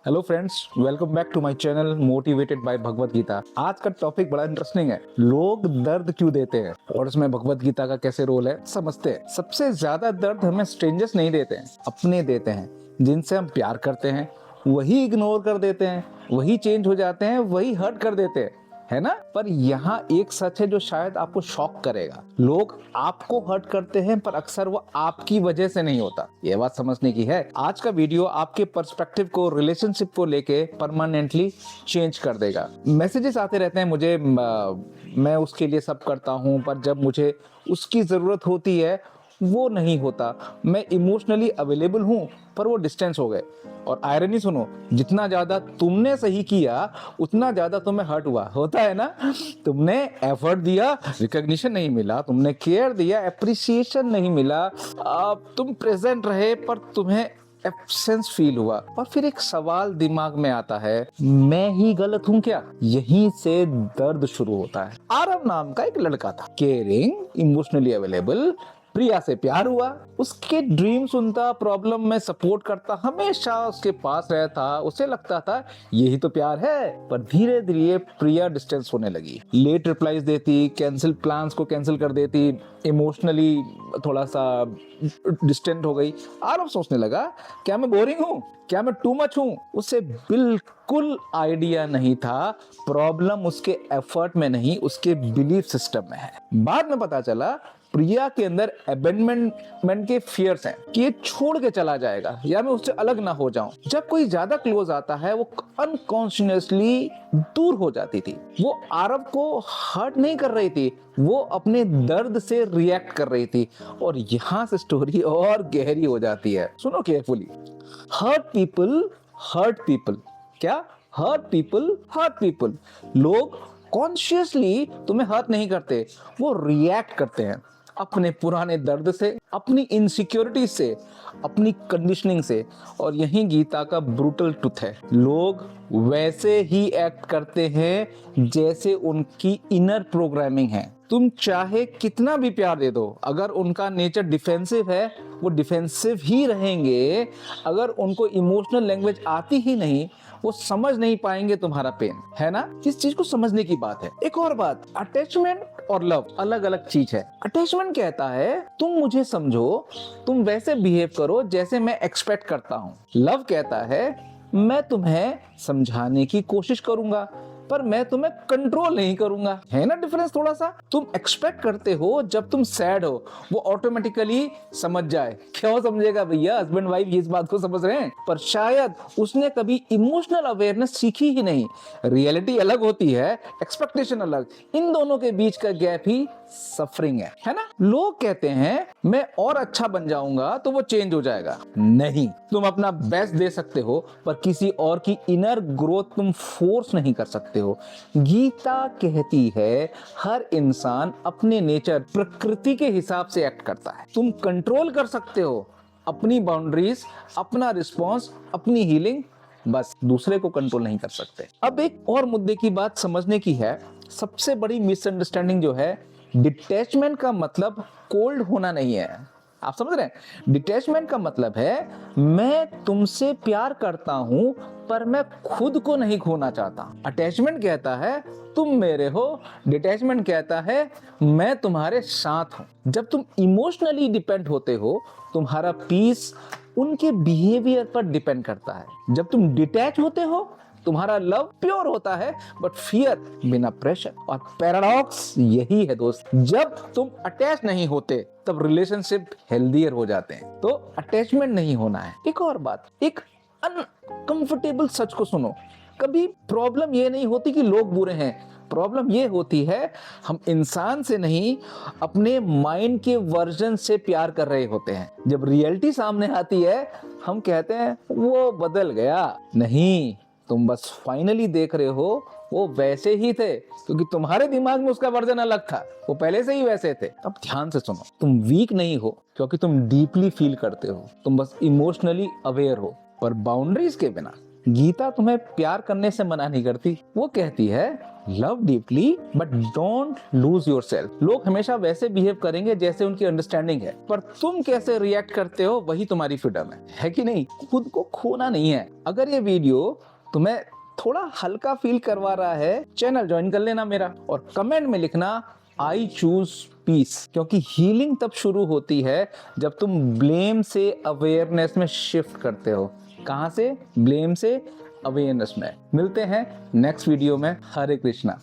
Hello friends, welcome back to my channel motivated by Bhagavad Gita. आज का topic बड़ा interesting है। लोग दर्द क्यों देते हैं और इसमें भगवत गीता का कैसे रोल है समझते हैं। सबसे ज्यादा दर्द हमें स्ट्रेंजर्स नहीं देते हैं, अपने देते हैं। जिनसे हम प्यार करते हैं वही इग्नोर कर देते हैं, वही चेंज हो जाते हैं, वही हर्ट कर देते हैं, है ना। पर यहाँ एक सच है जो शायद आपको शॉक करेगा। लोग आपको हर्ट करते हैं पर अक्सर वो आपकी वजह से नहीं होता। ये बात समझने की है। आज का वीडियो आपके पर्सपेक्टिव को, रिलेशनशिप को लेके परमानेंटली चेंज कर देगा। मैसेजेस आते रहते हैं मुझे, मैं उसके लिए सब करता हूँ पर जब मुझे उसकी जरूरत होती है वो नहीं होता। मैं इमोशनली अवेलेबल हूँ पर वो डिस्टेंस हो गए। और आयरनी सुनो, जितना ज्यादा तुमने सही किया उतना ज्यादा तुम्हें हर्ट हुआ। होता है ना। तुमने एफर्ट दिया, रिकॉग्निशन नहीं मिला। तुमने केयर दिया, एप्रिसिएशन नहीं मिला। तुम प्रेजेंट रहे पर तुम्हें एब्सेंस फील हुआ। और फिर एक सवाल दिमाग में आता है, मैं ही गलत हूँ क्या? यहीं से दर्द शुरू होता है। आरव नाम का एक लड़का था, केयरिंग, इमोशनली अवेलेबल। प्रिया से प्यार हुआ, उसके ड्रीम सुनता, प्रॉब्लम में सपोर्ट करता, हमेशा उसके पास रहता। उसे लगता था यही तो प्यार है। पर धीरे धीरे प्रिया डिस्टेंस होने लगी, लेट रिप्लाईज देती, कैंसिल प्लान्स को कैंसिल कर देती, इमोशनली थोड़ा सा डिस्टेंट हो गई। आरव सोचने लगा, क्या मैं बोरिंग हूँ? क्या मैं टू मच हूँ? उसे बिल्कुल आइडिया नहीं था प्रॉब्लम उसके एफर्ट में नहीं, उसके बिलीफ सिस्टम में है। बाद में पता चला प्रिया के अंदर अबैंडनमेंट के फियर्स हैं कि ये छोड़ के चला जाएगा या मैं उससे अलग ना हो जाऊं। जब कोई ज्यादा क्लोज आता है वो अनकॉन्शियसली दूर हो जाती थी। वो आरव को हर्ट नहीं कर रही थी, वो अपने दर्द से रिएक्ट कर रही थी। और यहां से स्टोरी और गहरी हो जाती है। सुनो केयरफुली। Hurt people. क्या? Hurt people. लोग कॉन्शियसली तुम्हें हर्ट नहीं करते, वो रिएक्ट करते हैं अपने पुराने दर्द से, अपनी इनसिक्योरिटी से, अपनी कंडीशनिंग से। और यही गीता का ब्रूटल ट्रुथ है। लोग वैसे ही एक्ट करते हैं जैसे उनकी इनर प्रोग्रामिंग है। तुम चाहे कितना भी प्यार दे दो, अगर उनका नेचर डिफेंसिव है वो डिफेंसिव ही रहेंगे। अगर उनको इमोशनल लैंग्वेज आती ही नहीं, वो समझ नहीं पाएंगे तुम्हारा पेन, है ना। इस चीज को समझने की बात है। एक और बात, अटैचमेंट और लव अलग अलग चीज है। अटैचमेंट कहता है तुम मुझे समझो, तुम वैसे बिहेव करो जैसे मैं एक्सपेक्ट करता हूँ। लव कहता है मैं तुम्हें समझाने की कोशिश करूंगा पर मैं तुम्हें कंट्रोल नहीं करूंगा। है ना डिफरेंस थोड़ा सा। तुम एक्सपेक्ट करते हो जब तुम सैड हो वो ऑटोमेटिकली समझ जाए। क्यों समझेगा भैया? हस्बैंड वाइफ ये इस बात को समझ रहे हैं, पर शायद उसने कभी इमोशनल अवेयरनेस सीखी ही नहीं। रियलिटी अलग होती है, एक्सपेक्टेशन अलग। इन दोनों के बीच का गैप ही सफरिंग है ना। लोग कहते हैं मैं और अच्छा बन जाऊंगा तो वो चेंज हो जाएगा। नहीं, तुम अपना बेस्ट दे सकते हो पर किसी और की इनर ग्रोथ तुम फोर्स नहीं कर सकते हो। गीता कहती है हर इंसान अपने नेचर, प्रकृति के हिसाब से एक्ट करता है। तुम कंट्रोल कर सकते हो अपनी बाउंड्रीज, अपना रिस्पॉन्स, अपनी हीलिंग, बस दूसरे को कंट्रोल नहीं कर सकते। अब एक और मुद्दे की बात समझने की है। सबसे बड़ी मिसअंडरस्टैंडिंग जो है, डिटैचमेंट का मतलब कोल्ड होना नहीं है। आप समझ रहे हैं? डिटैचमेंट का मतलब है मैं तुमसे प्यार करता हूं पर मैं खुद को नहीं खोना चाहता। अटैचमेंट कहता है तुम मेरे हो, डिटैचमेंट कहता है मैं तुम्हारे साथ हूं। जब तुम इमोशनली डिपेंड होते हो तुम्हारा पीस उनके बिहेवियर पर डिपेंड करता है। जब तुम डिटैच होते हो तुम्हारा लव प्योर होता है बट फियर बिना प्रेशर। और पैराडॉक्स यही है दोस्त, जब तुम अटैच नहीं होते तब रिलेशनशिप हेल्दियर हो जाते हैं। तो अटैचमेंट नहीं होना है। एक और बात, एक अनकंफर्टेबल सच को सुनो। कभी प्रॉब्लम ये नहीं होती कि लोग बुरे हैं, प्रॉब्लम ये होती है हम इंसान से नहीं अपने माइंड के वर्जन से प्यार कर रहे होते हैं। जब रियलिटी सामने आती है हम कहते हैं वो बदल गया। नहीं, तुम बस फाइनली देख रहे हो वो वैसे ही थे क्योंकि तुम्हारे दिमाग में उसका वर्जन अलग था। वो पहले से ही वैसे थे। अब ध्यान से सुनो, तुम वीक नहीं हो क्योंकि तुम डीपली फील करते हो, तुम बस इमोशनली अवेयर हो। पर बाउंड्रीज के बिना गीता तुम्हें प्यार करने से मना नहीं करती, वो कहती है love deeply but don't lose yourself. लोग हमेशा वैसे बिहेव करेंगे जैसे उनकी अंडरस्टैंडिंग है, पर तुम कैसे रिएक्ट करते हो वही तुम्हारी फ्रीडम है कि नहीं? खुद को खोना नहीं है। अगर ये वीडियो तुम्हें थोड़ा हल्का फील करवा रहा है, चैनल ज्वाइन कर लेना मेरा, और कमेंट में लिखना आई चूज पीस, क्योंकि हीलिंग तब शुरू होती है जब तुम ब्लेम से अवेयरनेस में शिफ्ट करते हो। कहां से? ब्लेम से अवेयरनेस में। मिलते हैं नेक्स्ट वीडियो में। हरे कृष्णा।